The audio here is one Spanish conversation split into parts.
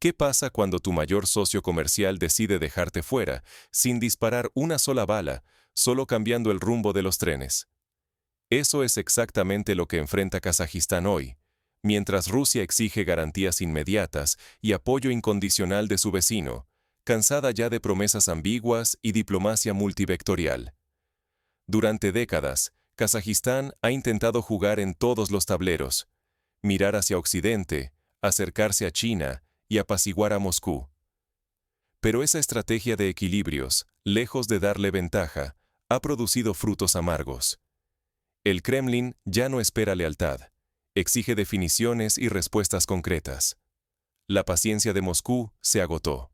¿Qué pasa cuando tu mayor socio comercial decide dejarte fuera, sin disparar una sola bala, solo cambiando el rumbo de los trenes? Eso es exactamente lo que enfrenta Kazajistán hoy, mientras Rusia exige garantías inmediatas y apoyo incondicional de su vecino, cansada ya de promesas ambiguas y diplomacia multivectorial. Durante décadas, Kazajistán ha intentado jugar en todos los tableros, mirar hacia Occidente, acercarse a China y apaciguar a Moscú. Pero esa estrategia de equilibrios, lejos de darle ventaja, ha producido frutos amargos. El Kremlin ya no espera lealtad, exige definiciones y respuestas concretas. La paciencia de Moscú se agotó.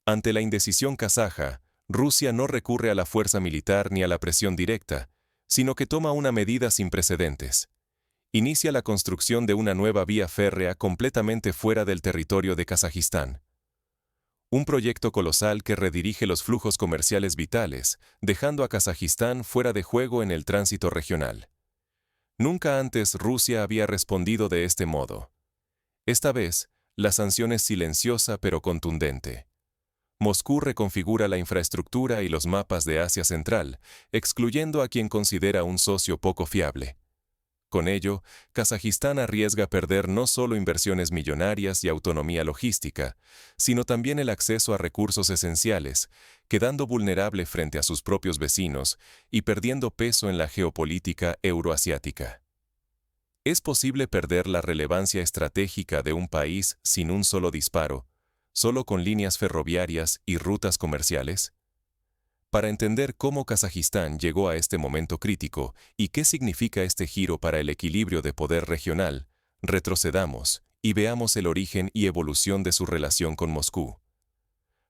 Ante la indecisión kazaja, Rusia no recurre a la fuerza militar ni a la presión directa, sino que toma una medida sin precedentes. Inicia la construcción de una nueva vía férrea completamente fuera del territorio de Kazajistán. Un proyecto colosal que redirige los flujos comerciales vitales, dejando a Kazajistán fuera de juego en el tránsito regional. Nunca antes Rusia había respondido de este modo. Esta vez, la sanción es silenciosa pero contundente. Moscú reconfigura la infraestructura y los mapas de Asia Central, excluyendo a quien considera un socio poco fiable. Con ello, Kazajistán arriesga perder no solo inversiones millonarias y autonomía logística, sino también el acceso a recursos esenciales, quedando vulnerable frente a sus propios vecinos y perdiendo peso en la geopolítica euroasiática. ¿Es posible perder la relevancia estratégica de un país sin un solo disparo, solo con líneas ferroviarias y rutas comerciales? Para entender cómo Kazajistán llegó a este momento crítico y qué significa este giro para el equilibrio de poder regional, retrocedamos y veamos el origen y evolución de su relación con Moscú.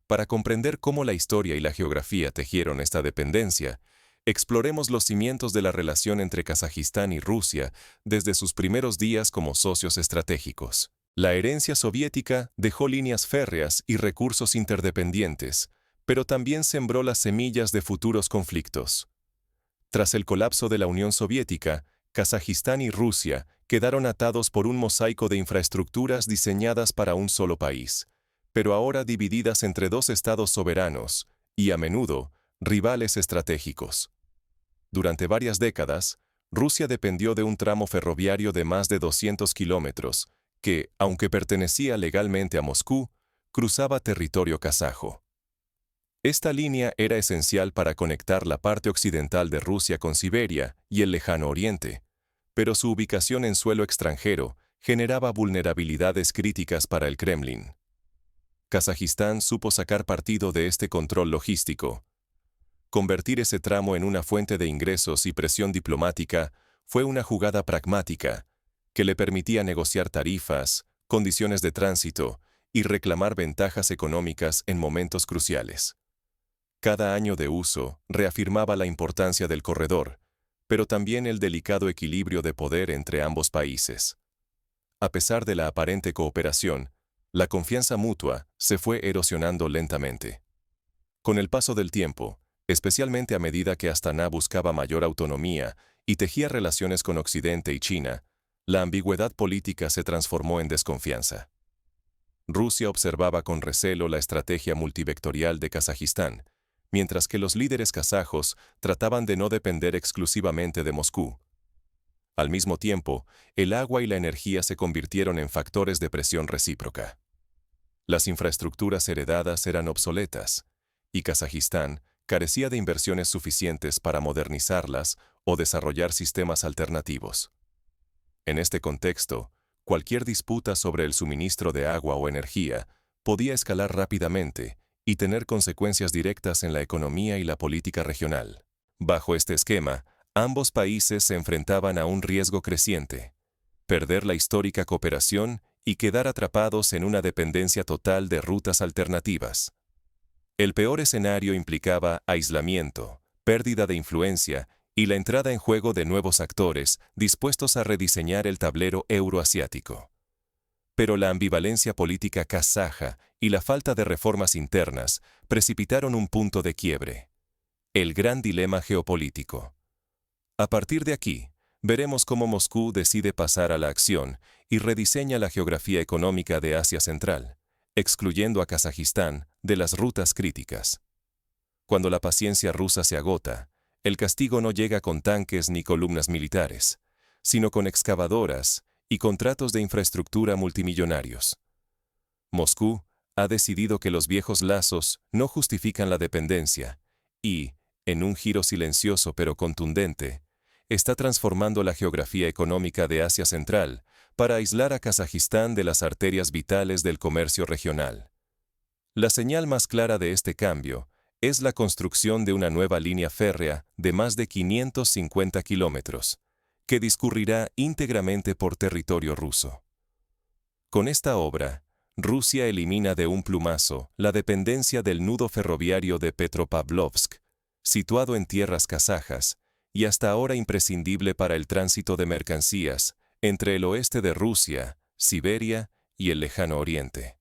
Para comprender cómo la historia y la geografía tejieron esta dependencia, exploremos los cimientos de la relación entre Kazajistán y Rusia desde sus primeros días como socios estratégicos. La herencia soviética dejó líneas férreas y recursos interdependientes, pero también sembró las semillas de futuros conflictos. Tras el colapso de la Unión Soviética, Kazajistán y Rusia quedaron atados por un mosaico de infraestructuras diseñadas para un solo país, pero ahora divididas entre dos estados soberanos y, a menudo, rivales estratégicos. Durante varias décadas, Rusia dependió de un tramo ferroviario de más de 200 kilómetros, que, aunque pertenecía legalmente a Moscú, cruzaba territorio kazajo. Esta línea era esencial para conectar la parte occidental de Rusia con Siberia y el lejano oriente, pero su ubicación en suelo extranjero generaba vulnerabilidades críticas para el Kremlin. Kazajistán supo sacar partido de este control logístico. Convertir ese tramo en una fuente de ingresos y presión diplomática fue una jugada pragmática que le permitía negociar tarifas, condiciones de tránsito y reclamar ventajas económicas en momentos cruciales. Cada año de uso reafirmaba la importancia del corredor, pero también el delicado equilibrio de poder entre ambos países. A pesar de la aparente cooperación, la confianza mutua se fue erosionando lentamente. Con el paso del tiempo, especialmente a medida que Astana buscaba mayor autonomía y tejía relaciones con Occidente y China, la ambigüedad política se transformó en desconfianza. Rusia observaba con recelo la estrategia multivectorial de Kazajistán, mientras que los líderes kazajos trataban de no depender exclusivamente de Moscú. Al mismo tiempo, el agua y la energía se convirtieron en factores de presión recíproca. Las infraestructuras heredadas eran obsoletas, y Kazajistán carecía de inversiones suficientes para modernizarlas o desarrollar sistemas alternativos. En este contexto, cualquier disputa sobre el suministro de agua o energía podía escalar rápidamente y tener consecuencias directas en la economía y la política regional. Bajo este esquema, ambos países se enfrentaban a un riesgo creciente: perder la histórica cooperación y quedar atrapados en una dependencia total de rutas alternativas. El peor escenario implicaba aislamiento, pérdida de influencia y la entrada en juego de nuevos actores dispuestos a rediseñar el tablero euroasiático. Pero la ambivalencia política kazaja y la falta de reformas internas precipitaron un punto de quiebre: el gran dilema geopolítico. A partir de aquí, veremos cómo Moscú decide pasar a la acción y rediseña la geografía económica de Asia Central, excluyendo a Kazajistán de las rutas críticas. Cuando la paciencia rusa se agota, el castigo no llega con tanques ni columnas militares, sino con excavadoras y contratos de infraestructura multimillonarios. Moscú ha decidido que los viejos lazos no justifican la dependencia y, en un giro silencioso pero contundente, está transformando la geografía económica de Asia Central para aislar a Kazajistán de las arterias vitales del comercio regional. La señal más clara de este cambio es la construcción de una nueva línea férrea de más de 550 kilómetros, que discurrirá íntegramente por territorio ruso. Con esta obra, Rusia elimina de un plumazo la dependencia del nudo ferroviario de Petropavlovsk, situado en tierras kazajas, y hasta ahora imprescindible para el tránsito de mercancías entre el oeste de Rusia, Siberia y el lejano oriente.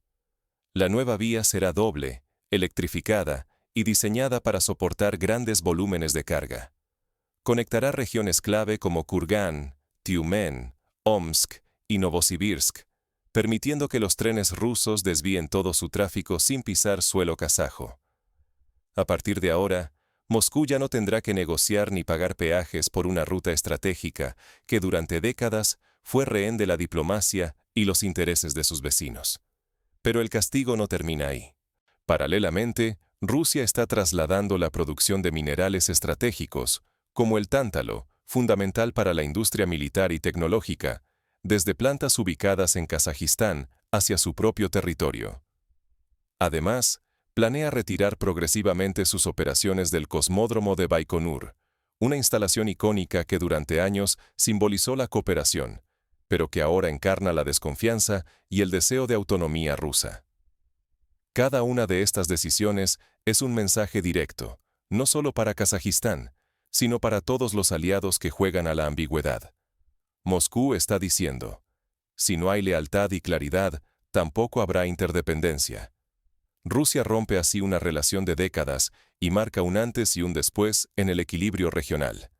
La nueva vía será doble, electrificada y diseñada para soportar grandes volúmenes de carga. Conectará regiones clave como Kurgán, Tiumen, Omsk y Novosibirsk, permitiendo que los trenes rusos desvíen todo su tráfico sin pisar suelo kazajo. A partir de ahora, Moscú ya no tendrá que negociar ni pagar peajes por una ruta estratégica que durante décadas fue rehén de la diplomacia y los intereses de sus vecinos. Pero el castigo no termina ahí. Paralelamente, Rusia está trasladando la producción de minerales estratégicos, como el tántalo, fundamental para la industria militar y tecnológica, desde plantas ubicadas en Kazajistán hacia su propio territorio. Además, planea retirar progresivamente sus operaciones del cosmódromo de Baikonur, una instalación icónica que durante años simbolizó la cooperación, pero que ahora encarna la desconfianza y el deseo de autonomía rusa. Cada una de estas decisiones es un mensaje directo, no solo para Kazajistán, sino para todos los aliados que juegan a la ambigüedad. Moscú está diciendo, si no hay lealtad y claridad, tampoco habrá interdependencia. Rusia rompe así una relación de décadas y marca un antes y un después en el equilibrio regional.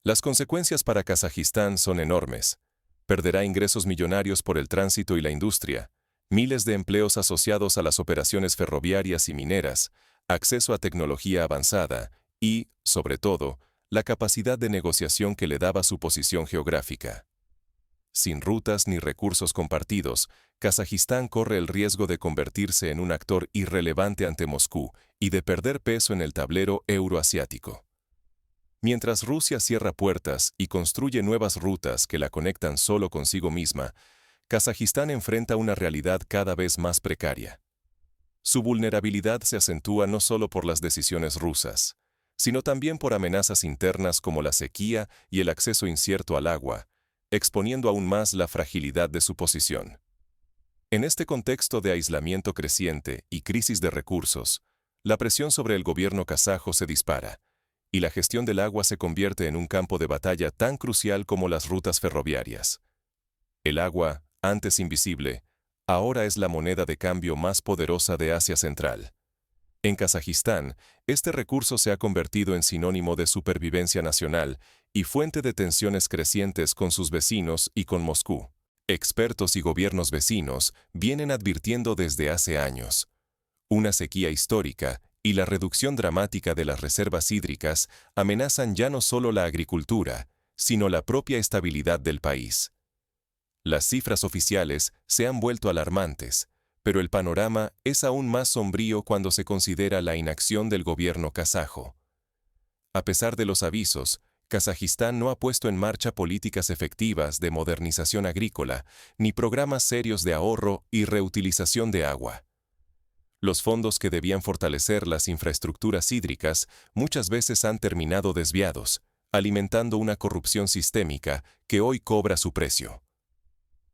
Las consecuencias para Kazajistán son enormes. Perderá ingresos millonarios por el tránsito y la industria, miles de empleos asociados a las operaciones ferroviarias y mineras, acceso a tecnología avanzada y, sobre todo, la capacidad de negociación que le daba su posición geográfica. Sin rutas ni recursos compartidos, Kazajistán corre el riesgo de convertirse en un actor irrelevante ante Moscú y de perder peso en el tablero euroasiático. Mientras Rusia cierra puertas y construye nuevas rutas que la conectan solo consigo misma, Kazajistán enfrenta una realidad cada vez más precaria. Su vulnerabilidad se acentúa no solo por las decisiones rusas, sino también por amenazas internas como la sequía y el acceso incierto al agua, exponiendo aún más la fragilidad de su posición. En este contexto de aislamiento creciente y crisis de recursos, la presión sobre el gobierno kazajo se dispara, y la gestión del agua se convierte en un campo de batalla tan crucial como las rutas ferroviarias. El agua, antes invisible, ahora es la moneda de cambio más poderosa de Asia Central. En Kazajistán, este recurso se ha convertido en sinónimo de supervivencia nacional y fuente de tensiones crecientes con sus vecinos y con Moscú. Expertos y gobiernos vecinos vienen advirtiendo desde hace años. Una sequía histórica y la reducción dramática de las reservas hídricas amenazan ya no solo la agricultura, sino la propia estabilidad del país. Las cifras oficiales se han vuelto alarmantes, pero el panorama es aún más sombrío cuando se considera la inacción del gobierno kazajo. A pesar de los avisos, Kazajistán no ha puesto en marcha políticas efectivas de modernización agrícola ni programas serios de ahorro y reutilización de agua. Los fondos que debían fortalecer las infraestructuras hídricas muchas veces han terminado desviados, alimentando una corrupción sistémica que hoy cobra su precio.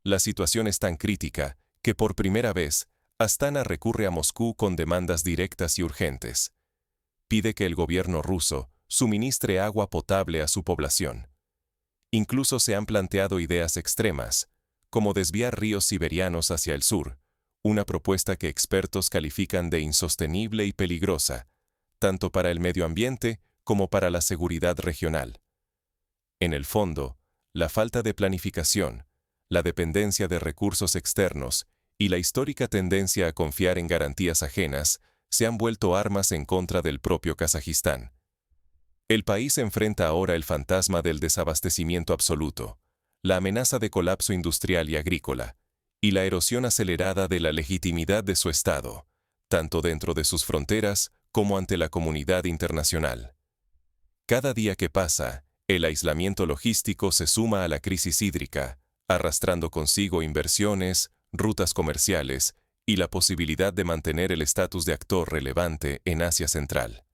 La situación es tan crítica que por primera vez, Astana recurre a Moscú con demandas directas y urgentes. Pide que el gobierno ruso suministre agua potable a su población. Incluso se han planteado ideas extremas, como desviar ríos siberianos hacia el sur, una propuesta que expertos califican de insostenible y peligrosa, tanto para el medio ambiente como para la seguridad regional. En el fondo, la falta de planificación, la dependencia de recursos externos y la histórica tendencia a confiar en garantías ajenas se han vuelto armas en contra del propio Kazajistán. El país enfrenta ahora el fantasma del desabastecimiento absoluto, la amenaza de colapso industrial y agrícola, y la erosión acelerada de la legitimidad de su Estado, tanto dentro de sus fronteras como ante la comunidad internacional. Cada día que pasa, el aislamiento logístico se suma a la crisis hídrica, arrastrando consigo inversiones, rutas comerciales y la posibilidad de mantener el estatus de actor relevante en Asia Central.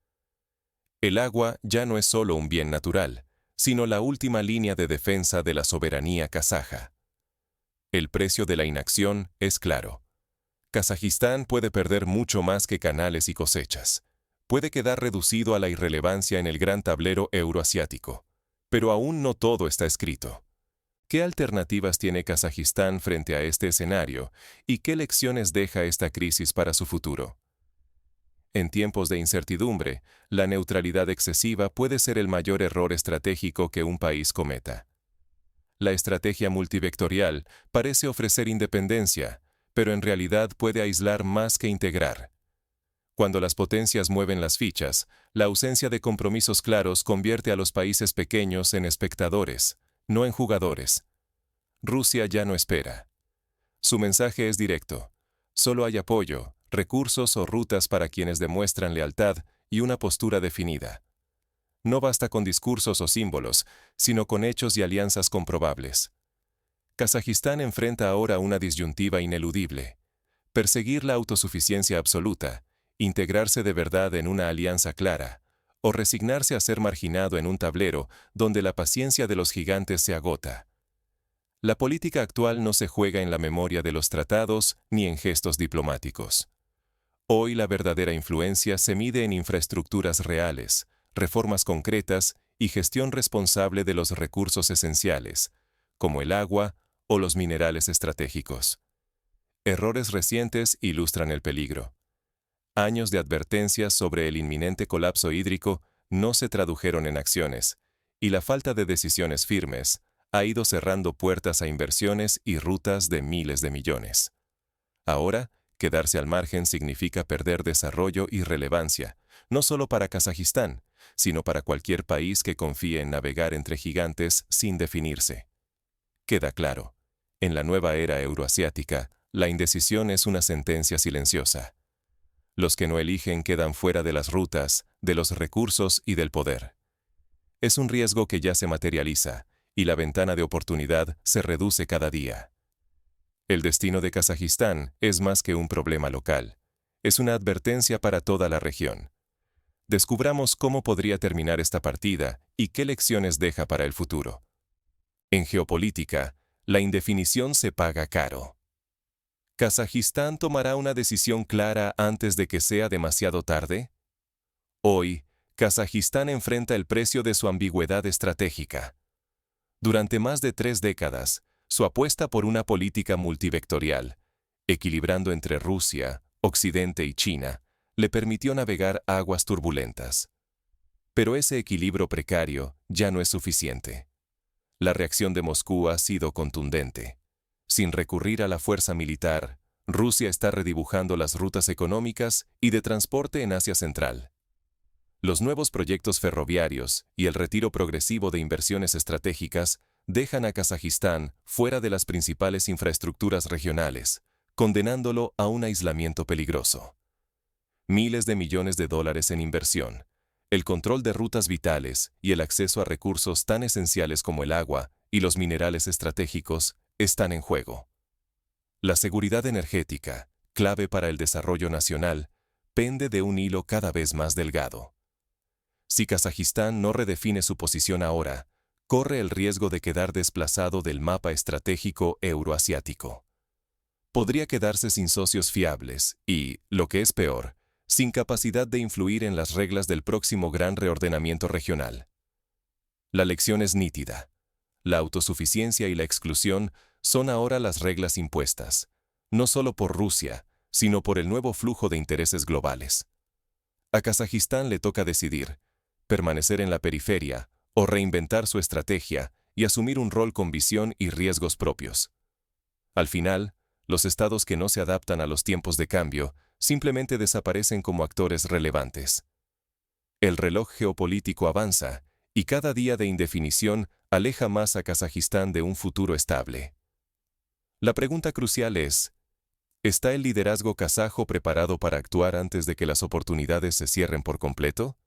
El agua ya no es solo un bien natural, sino la última línea de defensa de la soberanía kazaja. El precio de la inacción es claro. Kazajistán puede perder mucho más que canales y cosechas. Puede quedar reducido a la irrelevancia en el gran tablero euroasiático. Pero aún no todo está escrito. ¿Qué alternativas tiene Kazajistán frente a este escenario y qué lecciones deja esta crisis para su futuro? En tiempos de incertidumbre, la neutralidad excesiva puede ser el mayor error estratégico que un país cometa. La estrategia multivectorial parece ofrecer independencia, pero en realidad puede aislar más que integrar. Cuando las potencias mueven las fichas, la ausencia de compromisos claros convierte a los países pequeños en espectadores, no en jugadores. Rusia ya no espera. Su mensaje es directo. Solo hay apoyo, recursos o rutas para quienes demuestran lealtad y una postura definida. No basta con discursos o símbolos, sino con hechos y alianzas comprobables. Kazajistán enfrenta ahora una disyuntiva ineludible: perseguir la autosuficiencia absoluta, integrarse de verdad en una alianza clara, o resignarse a ser marginado en un tablero donde la paciencia de los gigantes se agota. La política actual no se juega en la memoria de los tratados ni en gestos diplomáticos. Hoy la verdadera influencia se mide en infraestructuras reales, reformas concretas y gestión responsable de los recursos esenciales, como el agua o los minerales estratégicos. Errores recientes ilustran el peligro. Años de advertencias sobre el inminente colapso hídrico no se tradujeron en acciones, y la falta de decisiones firmes ha ido cerrando puertas a inversiones y rutas de miles de millones. Ahora, quedarse al margen significa perder desarrollo y relevancia, no solo para Kazajistán, sino para cualquier país que confíe en navegar entre gigantes sin definirse. Queda claro, en la nueva era euroasiática, la indecisión es una sentencia silenciosa. Los que no eligen quedan fuera de las rutas, de los recursos y del poder. Es un riesgo que ya se materializa, y la ventana de oportunidad se reduce cada día. El destino de Kazajistán es más que un problema local. Es una advertencia para toda la región. Descubramos cómo podría terminar esta partida y qué lecciones deja para el futuro. En geopolítica, la indefinición se paga caro. ¿Kazajistán tomará una decisión clara antes de que sea demasiado tarde? Hoy, Kazajistán enfrenta el precio de su ambigüedad estratégica. Durante más de 3 décadas, su apuesta por una política multivectorial, equilibrando entre Rusia, Occidente y China, le permitió navegar aguas turbulentas. Pero ese equilibrio precario ya no es suficiente. La reacción de Moscú ha sido contundente. Sin recurrir a la fuerza militar, Rusia está redibujando las rutas económicas y de transporte en Asia Central. Los nuevos proyectos ferroviarios y el retiro progresivo de inversiones estratégicas dejan a Kazajistán fuera de las principales infraestructuras regionales, condenándolo a un aislamiento peligroso. Miles de millones de dólares en inversión, el control de rutas vitales y el acceso a recursos tan esenciales como el agua y los minerales estratégicos están en juego. La seguridad energética, clave para el desarrollo nacional, pende de un hilo cada vez más delgado. Si Kazajistán no redefine su posición ahora, corre el riesgo de quedar desplazado del mapa estratégico euroasiático. Podría quedarse sin socios fiables y, lo que es peor, sin capacidad de influir en las reglas del próximo gran reordenamiento regional. La lección es nítida. La autosuficiencia y la exclusión son ahora las reglas impuestas, no solo por Rusia, sino por el nuevo flujo de intereses globales. A Kazajistán le toca decidir: permanecer en la periferia o reinventar su estrategia y asumir un rol con visión y riesgos propios. Al final, Los estados que no se adaptan a los tiempos de cambio simplemente desaparecen como actores relevantes. El reloj geopolítico avanza, y cada día de indefinición aleja más a Kazajistán de un futuro estable. La pregunta crucial es, ¿está el liderazgo kazajo preparado para actuar antes de que las oportunidades se cierren por completo?